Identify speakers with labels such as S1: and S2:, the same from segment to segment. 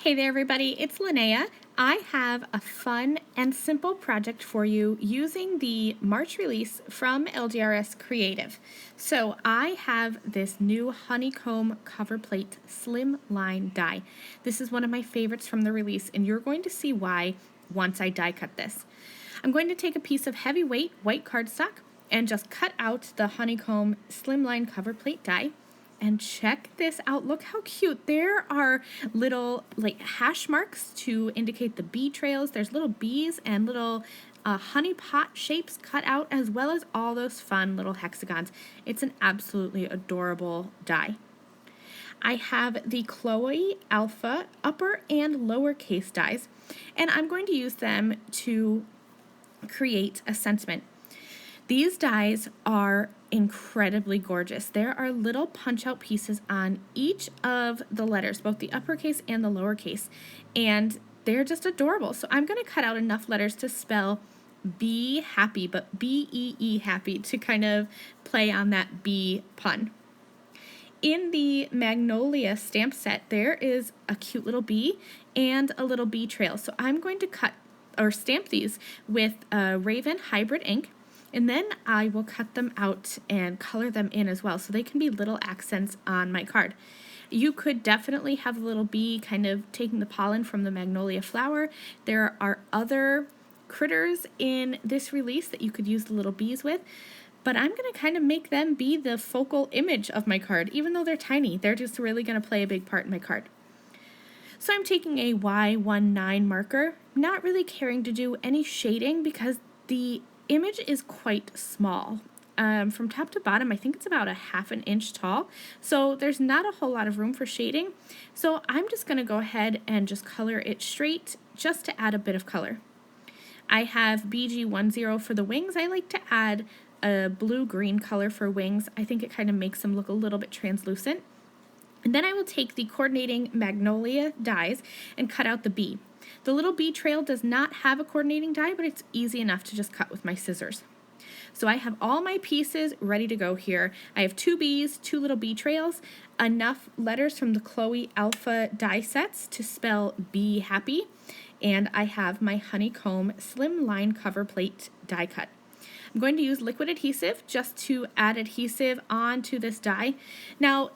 S1: Hey there everybody, it's Lynnea. I have a fun and simple project for you using the March release from LDRS Creative. So I have this new Honeycomb cover plate slim line die. This is one of my favorites from the release and you're going to see why once I die cut this. I'm going to take a piece of heavyweight white cardstock and just cut out the Honeycomb slimline cover plate die. And check this out. Look how cute. There are little like hash marks to indicate the bee trails. There's little bees and little honey pot shapes cut out, as well as all those fun little hexagons. It's an absolutely adorable die. I have the Chloe Alpha upper and lowercase dies, and I'm going to use them to create a sentiment. These dies are incredibly gorgeous. There are little punch-out pieces on each of the letters, both the uppercase and the lowercase, and they're just adorable. So I'm going to cut out enough letters to spell be happy, but B-E-E happy, to kind of play on that bee pun. In the Magnolia stamp set, there is a cute little bee and a little bee trail. So I'm going to cut or stamp these with Raven Hybrid ink. And then I will cut them out and color them in as well, so they can be little accents on my card. You could definitely have a little bee kind of taking the pollen from the magnolia flower. There are other critters in this release that you could use the little bees with, but I'm going to kind of make them be the focal image of my card. Even though they're tiny, they're just really going to play a big part in my card. So I'm taking a Y19 marker, not really caring to do any shading because the image is quite small. From top to bottom, I think it's about a ½ an inch tall, so there's not a whole lot of room for shading. So I'm just going to go ahead and just color it straight just to add a bit of color. I have BG10 for the wings. I like to add a blue-green color for wings. I think it kind of makes them look a little bit translucent. And then I will take the coordinating magnolia dies and cut out the bee. The little bee trail does not have a coordinating die, but it's easy enough to just cut with my scissors. So I have all my pieces ready to go here. I have 2 bees, 2 little bee trails, enough letters from the Chloe Alpha die sets to spell be happy, and I have my Honeycomb slim line cover plate die cut. I'm going to use liquid adhesive just to add adhesive onto this die. Now,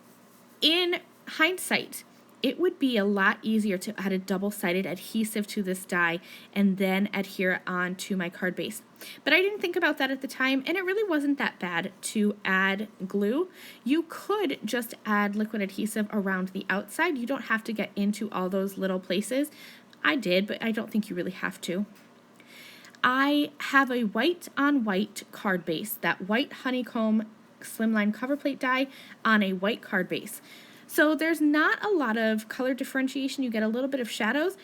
S1: in hindsight, it would be a lot easier to add a double-sided adhesive to this die and then adhere it onto my card base. But I didn't think about that at the time, and it really wasn't that bad to add glue. You could just add liquid adhesive around the outside. You don't have to get into all those little places. I did, but I don't think you really have to. I have a white-on-white card base, that white Honeycomb slimline cover plate die on a white card base. So there's not a lot of color differentiation. You get a little bit of shadows.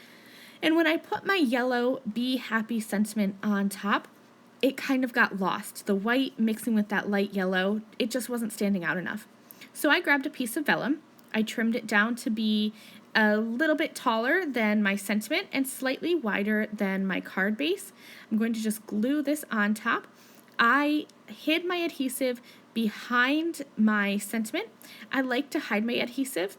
S1: And when I put my yellow be happy sentiment on top, it kind of got lost. The white mixing with that light yellow, it just wasn't standing out enough. So I grabbed a piece of vellum. I trimmed it down to be a little bit taller than my sentiment and slightly wider than my card base. I'm going to just glue this on top. I hid my adhesive behind my sentiment. I like to hide my adhesive,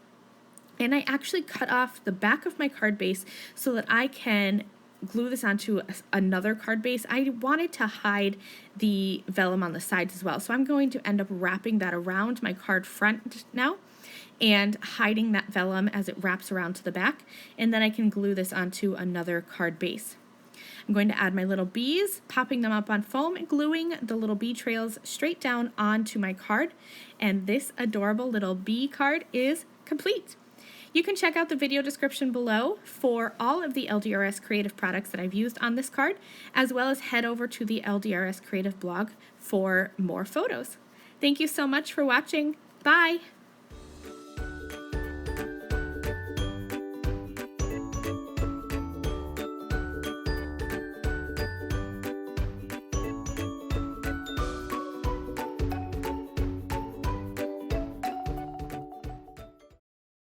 S1: and I actually cut off the back of my card base so that I can glue this onto another card base. I wanted to hide the vellum on the sides as well, so I'm going to end up wrapping that around my card front now and hiding that vellum as it wraps around to the back, and then I can glue this onto another card base. I'm going to add my little bees, popping them up on foam and gluing the little bee trails straight down onto my card. And this adorable little bee card is complete. You can check out the video description below for all of the LDRS Creative products that I've used on this card, as well as head over to the LDRS Creative blog for more photos. Thank you so much for watching. Bye!